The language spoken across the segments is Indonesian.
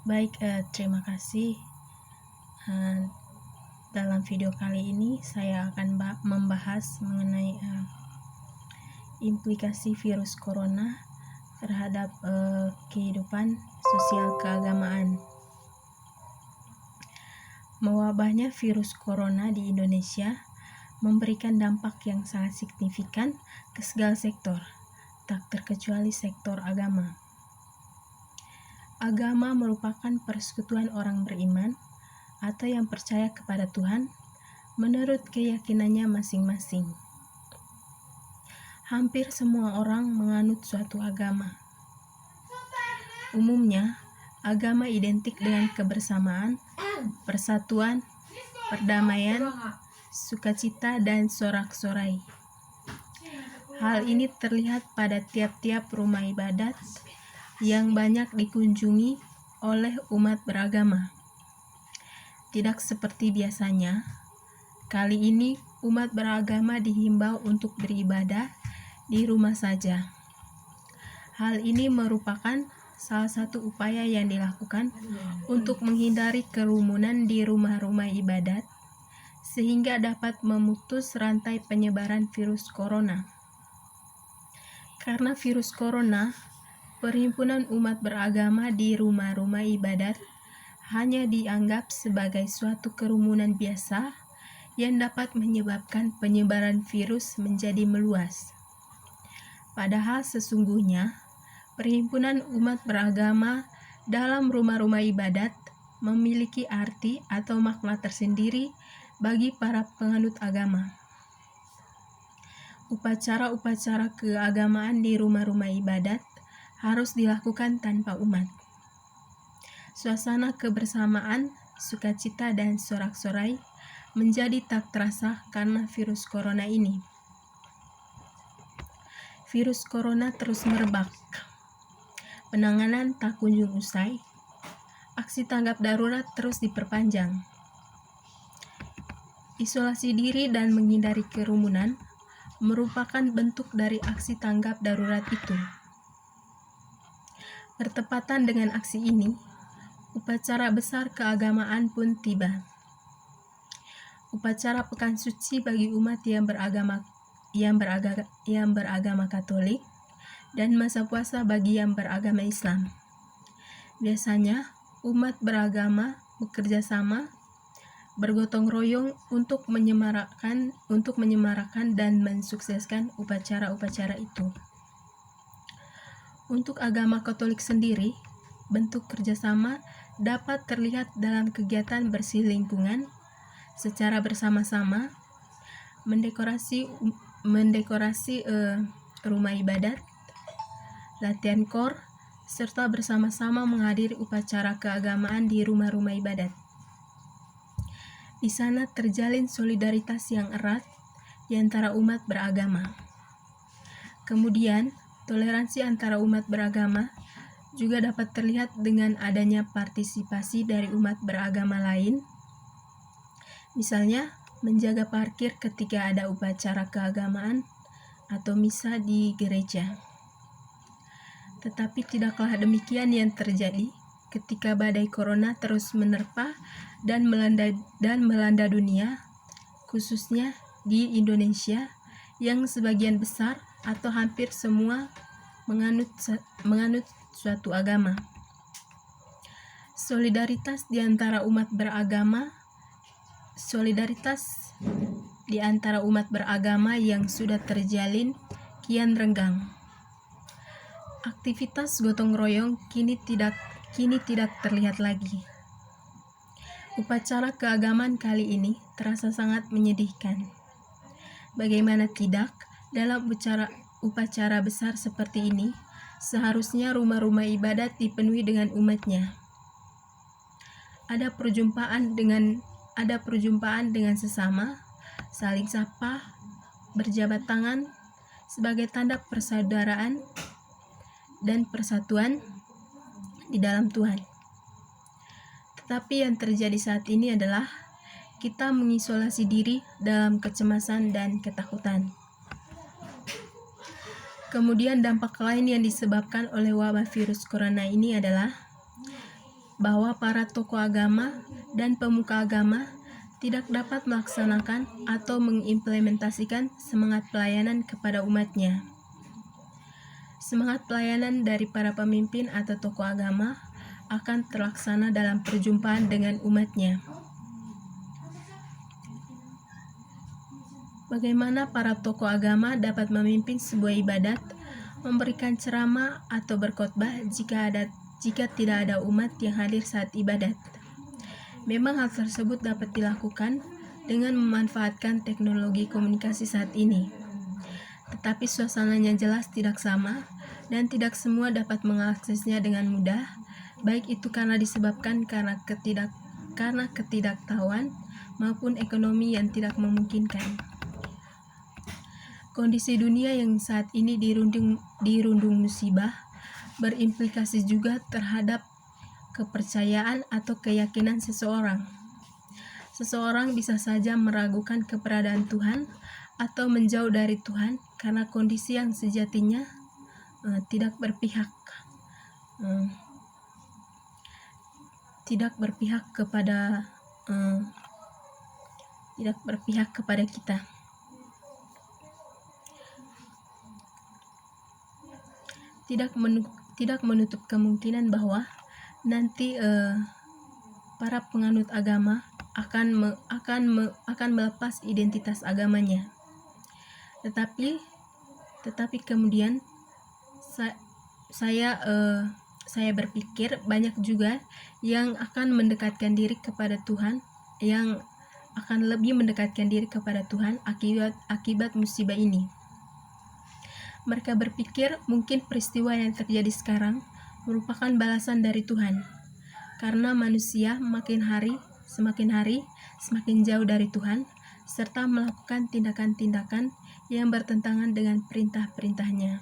Baik, terima kasih. Eh, Dalam video kali ini saya akan membahas mengenai implikasi virus corona terhadap kehidupan sosial keagamaan. Mewabahnya virus corona di Indonesia memberikan dampak yang sangat signifikan ke segala sektor, tak terkecuali sektor agama. Agama merupakan persekutuan orang beriman atau yang percaya kepada Tuhan menurut keyakinannya masing-masing. Hampir semua orang menganut suatu agama. Umumnya, agama identik dengan kebersamaan, persatuan, perdamaian, sukacita, dan sorak-sorai. Hal ini terlihat pada tiap-tiap rumah ibadat yang banyak dikunjungi oleh umat beragama. Tidak seperti biasanya, kali ini umat beragama dihimbau untuk beribadah di rumah saja. Hal ini merupakan salah satu upaya yang dilakukan untuk menghindari kerumunan di rumah-rumah ibadat, sehingga dapat memutus rantai penyebaran virus corona. Karena virus corona, perhimpunan umat beragama di rumah-rumah ibadat hanya dianggap sebagai suatu kerumunan biasa yang dapat menyebabkan penyebaran virus menjadi meluas. Padahal sesungguhnya, perhimpunan umat beragama dalam rumah-rumah ibadat memiliki arti atau makna tersendiri bagi para penganut agama. Upacara-upacara keagamaan di rumah-rumah ibadat harus dilakukan tanpa umat. Suasana kebersamaan, sukacita, dan sorak-sorai menjadi tak terasa karena virus corona ini. Virus corona terus merebak. Penanganan tak kunjung usai. Aksi tanggap darurat terus diperpanjang. Isolasi diri dan menghindari kerumunan merupakan bentuk dari aksi tanggap darurat itu. Bertepatan dengan aksi ini, upacara besar keagamaan pun tiba. Upacara pekan suci bagi umat yang beragama Katolik dan masa puasa bagi yang beragama Islam. Biasanya umat beragama bekerja sama, bergotong royong untuk menyemarakan dan mensukseskan upacara-upacara itu. Untuk agama Katolik sendiri, bentuk kerjasama dapat terlihat dalam kegiatan bersih lingkungan secara bersama-sama, mendekorasi rumah ibadat, latihan kor, serta bersama-sama menghadiri upacara keagamaan di rumah-rumah ibadat. Di sana terjalin solidaritas yang erat di antara umat beragama. Kemudian, toleransi antara umat beragama juga dapat terlihat dengan adanya partisipasi dari umat beragama lain, misalnya menjaga parkir ketika ada upacara keagamaan atau misa di gereja. Tetapi tidaklah demikian yang terjadi ketika badai corona terus menerpa dan melanda dunia, khususnya di Indonesia yang sebagian besar atau hampir semua menganut suatu agama. Solidaritas di antara umat beragama yang sudah terjalin kian renggang. Aktivitas gotong royong kini tidak terlihat lagi. Upacara keagamaan kali ini terasa sangat menyedihkan. Bagaimana tidak, dalam upacara besar seperti ini, seharusnya rumah-rumah ibadat dipenuhi dengan umatnya. Ada perjumpaan dengan sesama, saling sapa, berjabat tangan sebagai tanda persaudaraan dan persatuan di dalam Tuhan. Tetapi yang terjadi saat ini adalah kita mengisolasi diri dalam kecemasan dan ketakutan. Kemudian dampak lain yang disebabkan oleh wabah virus corona ini adalah bahwa para tokoh agama dan pemuka agama tidak dapat melaksanakan atau mengimplementasikan semangat pelayanan kepada umatnya. Semangat pelayanan dari para pemimpin atau tokoh agama akan terlaksana dalam perjumpaan dengan umatnya. Bagaimana para tokoh agama dapat memimpin sebuah ibadat, memberikan ceramah atau berkhotbah jika tidak ada umat yang hadir saat ibadat? Memang hal tersebut dapat dilakukan dengan memanfaatkan teknologi komunikasi saat ini. Tetapi suasananya jelas tidak sama dan tidak semua dapat mengaksesnya dengan mudah, baik itu karena disebabkan karena ketidaktahuan maupun ekonomi yang tidak memungkinkan. Kondisi dunia yang saat ini dirundung musibah berimplikasi juga terhadap kepercayaan atau keyakinan seseorang. Seseorang bisa saja meragukan keberadaan Tuhan atau menjauh dari Tuhan karena kondisi yang sejatinya tidak berpihak kepada kita. Tidak menutup kemungkinan bahwa nanti para penganut agama akan melepas identitas agamanya. Tetapi kemudian saya berpikir banyak juga yang akan mendekatkan diri kepada Tuhan, yang akan lebih mendekatkan diri kepada Tuhan akibat musibah ini. Mereka berpikir mungkin peristiwa yang terjadi sekarang merupakan balasan dari Tuhan, karena manusia semakin hari semakin jauh dari Tuhan, serta melakukan tindakan-tindakan yang bertentangan dengan perintah-perintahnya.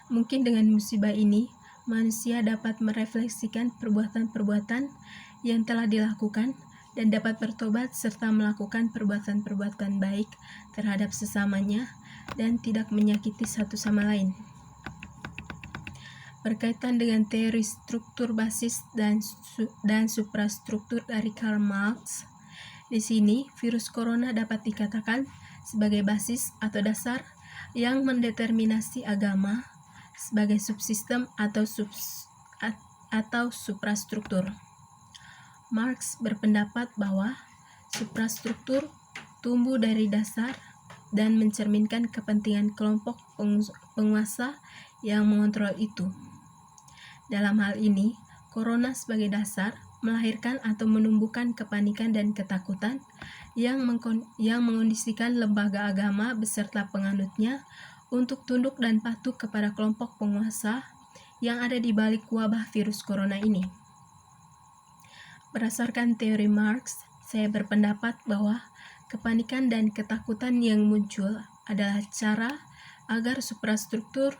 Mungkin dengan musibah ini, manusia dapat merefleksikan perbuatan-perbuatan yang telah dilakukan dan dapat bertobat serta melakukan perbuatan-perbuatan baik terhadap sesamanya dan tidak menyakiti satu sama lain. Berkaitan dengan teori struktur basis dan suprastruktur dari Karl Marx, di sini virus corona dapat dikatakan sebagai basis atau dasar yang mendeterminasi agama sebagai subsistem atau suprastruktur. Marx berpendapat bahwa suprastruktur tumbuh dari dasar dan mencerminkan kepentingan kelompok penguasa yang mengontrol itu. Dalam hal ini, corona sebagai dasar melahirkan atau menumbuhkan kepanikan dan ketakutan yang mengondisikan lembaga agama beserta penganutnya untuk tunduk dan patuh kepada kelompok penguasa yang ada di balik wabah virus corona ini. Berdasarkan teori Marx, saya berpendapat bahwa kepanikan dan ketakutan yang muncul adalah cara agar suprastruktur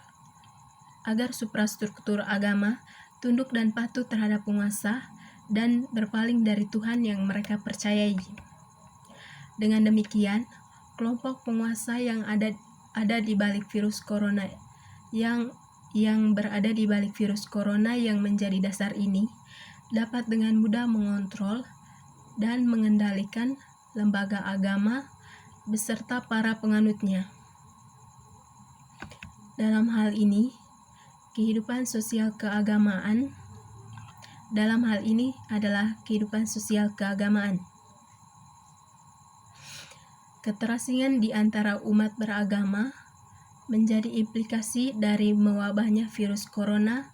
agama tunduk dan patuh terhadap penguasa dan berpaling dari Tuhan yang mereka percayai. Dengan demikian, kelompok penguasa yang ada di balik virus corona yang berada di balik virus corona yang menjadi dasar ini dapat dengan mudah mengontrol dan mengendalikan lembaga agama beserta para penganutnya. Dalam hal ini adalah kehidupan sosial keagamaan. Keterasingan di antara umat beragama menjadi implikasi dari mewabahnya virus corona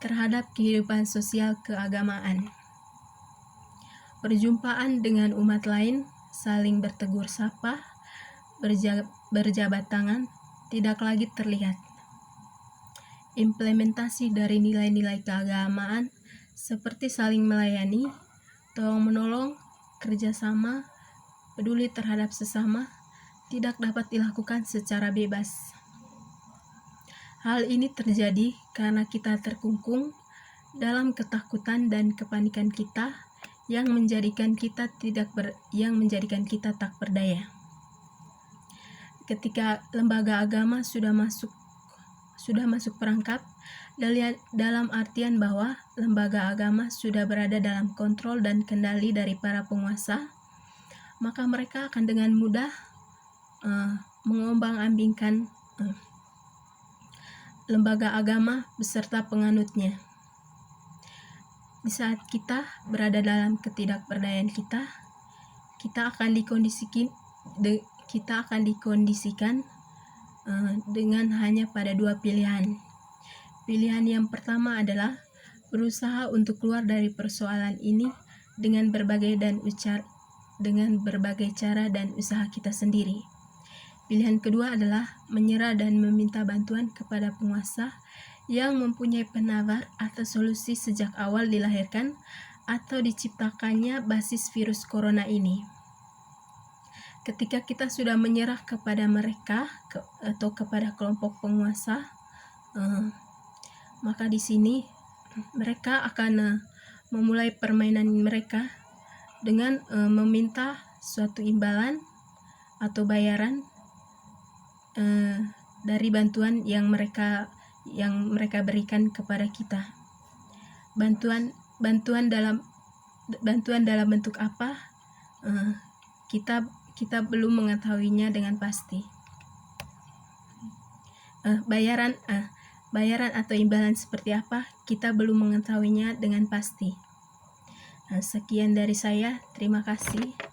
terhadap kehidupan sosial keagamaan. Perjumpaan dengan umat lain, saling bertegur sapa, berjabat tangan, tidak lagi terlihat. Implementasi dari nilai-nilai keagamaan seperti saling melayani, tolong-menolong, kerjasama, peduli terhadap sesama, tidak dapat dilakukan secara bebas. Hal ini terjadi karena kita terkungkung dalam ketakutan dan kepanikan kita yang menjadikan kita tak berdaya. Ketika lembaga agama sudah sudah masuk perangkap, dalam artian bahwa lembaga agama sudah berada dalam kontrol dan kendali dari para penguasa, maka mereka akan dengan mudah mengombang-ambingkan lembaga agama beserta penganutnya. Di saat kita berada dalam ketidakberdayaan kita akan dikondisikan dengan hanya pada dua pilihan. Pilihan yang pertama adalah berusaha untuk keluar dari persoalan ini dengan berbagai cara dan usaha kita sendiri. Pilihan kedua adalah menyerah dan meminta bantuan kepada penguasa yang mempunyai penawar atau solusi sejak awal dilahirkan atau diciptakannya basis virus corona ini. Ketika kita sudah menyerah kepada mereka atau kepada kelompok penguasa, maka di sini mereka akan memulai permainan mereka dengan meminta suatu imbalan atau bayaran dari bantuan yang mereka berikan kepada kita. Bantuan dalam bentuk apa? Kita belum mengetahuinya dengan pasti. Bayaran atau imbalan seperti apa? Kita belum mengetahuinya dengan pasti. Sekian dari saya. Terima kasih.